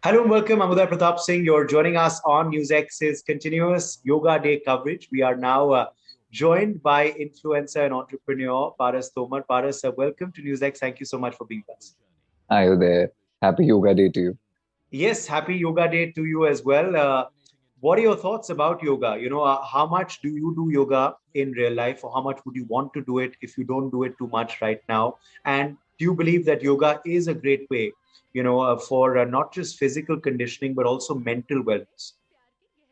Hello and welcome. I'm Uday Pratap Singh. You're joining us on NewsX's continuous Yoga Day coverage. We are now joined by influencer and entrepreneur Paras Tomar. Paras, welcome to NewsX. Thank you so much for being with us. Hi there. Happy Yoga Day to you. Yes, happy Yoga Day to you as well. What are your thoughts about yoga? How much do you do yoga in real life, or how much would you want to do it if you don't do it too much right now? And do you believe that yoga is a great way, for not just physical conditioning, but also mental wellness?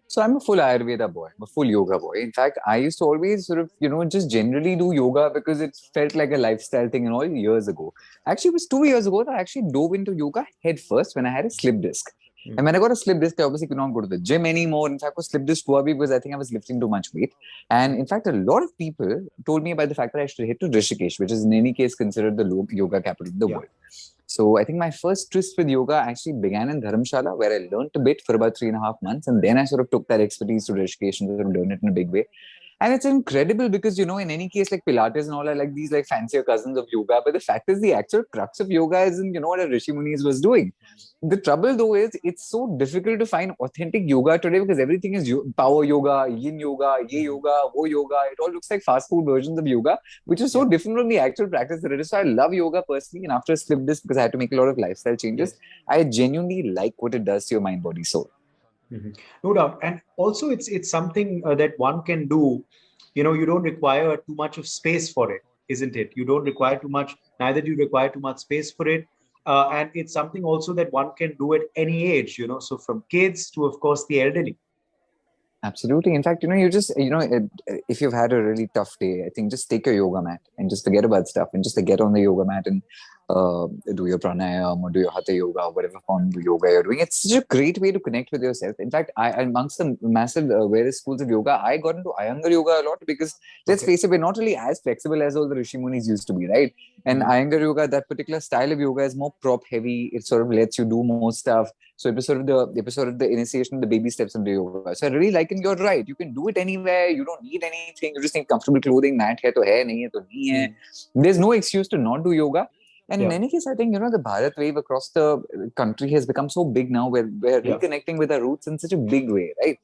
So I'm a full Ayurveda boy. I'm a full yoga boy. In fact, I used to always just generally do yoga because it felt like a lifestyle thing and all years ago. Actually, it was 2 years ago that I actually dove into yoga head first when I had a slip disc. And when I got a slip disc, I obviously could not go to the gym anymore. In fact, I was slip disc too because I think I was lifting too much weight. And in fact, a lot of people told me about the fact that I should head to Rishikesh, which is in any case considered the yoga capital of the Yeah. world. So I think my first tryst with yoga actually began in Dharamshala, where I learned a bit for about 3.5 months. And then I sort of took that expertise to Rishikesh and sort of learned it in a big way. And it's incredible because, in any case, like Pilates and all are like these like fancier cousins of yoga. But the fact is, the actual crux of yoga is in, what a Rishi Munis was doing. The trouble, though, is it's so difficult to find authentic yoga today because everything is power yoga, yin yoga, ye Mhm. yoga, wo yoga. It all looks like fast food versions of yoga, which is so Yeah. different from the actual practice that it is. So I love yoga personally. And after I slipped this, because I had to make a lot of lifestyle changes, Yes. I genuinely like what it does to your mind, body, soul. Mhm. No doubt. And also, it's something that one can do. You don't require too much of space for it, isn't it? You don't require too much. Neither do you require too much space for it. And it's something also that one can do at any age. So from kids to, of course, the elderly. Absolutely. In fact, if you've had a really tough day, I think just take your yoga mat and just forget about stuff and just get on the yoga mat and do your pranayama or do your hatha yoga, whatever form of yoga you're doing. It's such a great way to connect with yourself. In fact, amongst the massive various schools of yoga, I got into Iyengar yoga a lot because let's Okay. face it, we're not really as flexible as all the Rishi Munis used to be, right? And Mhm. Iyengar yoga, that particular style of yoga is more prop heavy. It sort of lets you do more stuff. So it was sort of the initiation, the baby steps into yoga. So I really like it. You're right. You can do it anywhere. You don't need anything. You just need comfortable clothing. Mat hai to hai, nahi hai to nahi hai. Mhm. There's no excuse to not do yoga. And in Yeah. any case, I think the Bharat wave across the country has become so big now. Where we're Yeah. reconnecting with our roots in such a big way, right?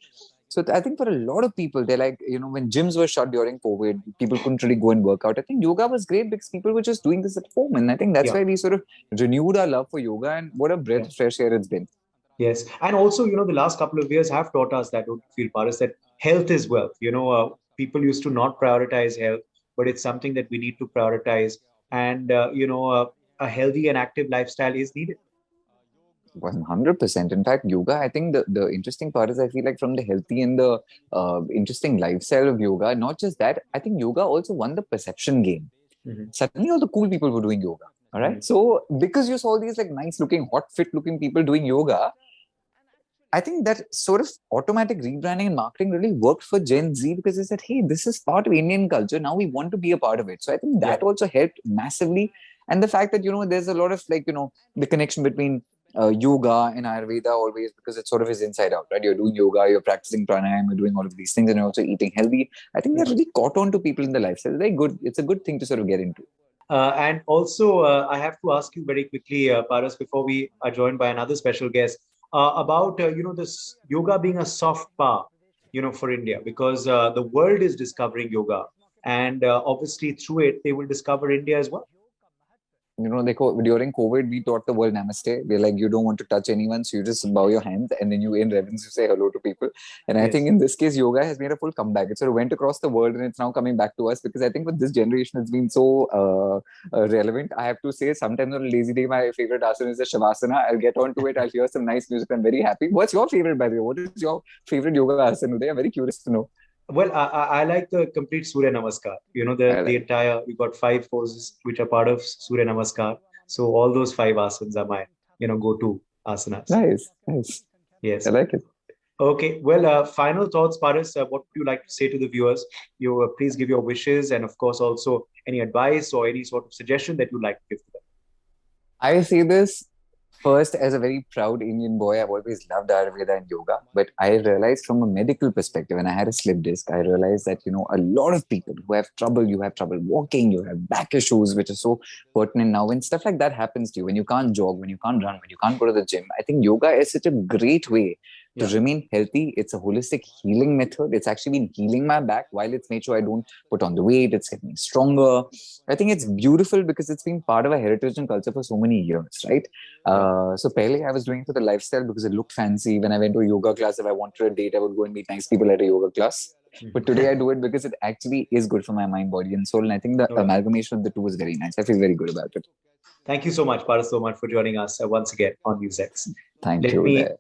So I think for a lot of people, they're like, when gyms were shut during COVID, people couldn't really go and work out. I think yoga was great because people were just doing this at home. And I think that's Yeah. why we sort of renewed our love for yoga and what a breath Yeah. of fresh air it's been. Yes. And also, the last couple of years have taught us that, don't you feel, Paris, that health is wealth. People used to not prioritize health, but it's something that we need to prioritize. And, a healthy and active lifestyle is needed. 100%. In fact, yoga, I think the interesting part is I feel like from the healthy and the interesting lifestyle of yoga, not just that, I think yoga also won the perception game. Mhm. Suddenly, all the cool people were doing yoga. All right. Mhm. So, because you saw these like nice looking, hot, fit looking people doing yoga, I think that sort of automatic rebranding and marketing really worked for Gen Z because they said, hey, this is part of Indian culture. Now we want to be a part of it. So I think Yeah. that also helped massively. And the fact that, there's a lot of like, the connection between yoga and Ayurveda always because it sort of is inside out, right? You're doing yoga, you're practicing pranayama, you're doing all of these things, and you're also eating healthy. I think that Yeah. really caught on to people in the lifestyle. Very good. It's a good thing to sort of get into. And also, I have to ask you very quickly, Paras, before we are joined by another special guest, about this yoga being a soft power, for India, because the world is discovering yoga, and obviously through it they will discover India as well. During COVID, we taught the world namaste. We're like, you don't want to touch anyone, so you just bow your hands and then you, in reverence, you say hello to people. And I think Yes. in this case, yoga has made a full comeback. It sort of went across the world and it's now coming back to us because I think with this generation, it's been so relevant. I have to say, sometimes on a lazy day, my favorite asana is the Shavasana. I'll get onto it. I'll hear some nice music. I'm very happy. What's your favorite, by the way? What is your favorite yoga asana today? I'm very curious to know. Well, I like the complete Surya Namaskar. I The like entire, we got five poses which are part of Surya Namaskar. So all those five asanas are my, go-to asanas. Nice, nice. I Yes. like it. Okay. Well, final thoughts, Paris. What would you like to say to the viewers? You please give your wishes and, of course, also any advice or any sort of suggestion that you'd like to give to them. I say this First, as a very proud Indian boy, I've always loved Ayurveda and yoga. But I realized from a medical perspective, when I had a slip disc, I realized that, a lot of people who have trouble, you have trouble walking, you have back issues, which is so pertinent now. When stuff like that happens to you, when you can't jog, when you can't run, when you can't go to the gym, I think yoga is such a great way to Yeah. remain healthy. It's a holistic healing method. It's actually been healing my back while it's made sure I don't put on the weight. It's kept me stronger. I think it's beautiful because it's been part of our heritage and culture for so many years, right? Yeah. So pehle I was doing it for the lifestyle because it looked fancy. When I went to a yoga class, if I wanted a date, I would go and meet nice people at a yoga class. But today I do it because it actually is good for my mind, body, and soul. And I think the No doubt. amalgamation of the two is very nice. I feel very good about it. Thank you so much, Paras, so much for joining us once again on NewsX. Thank Let you me there.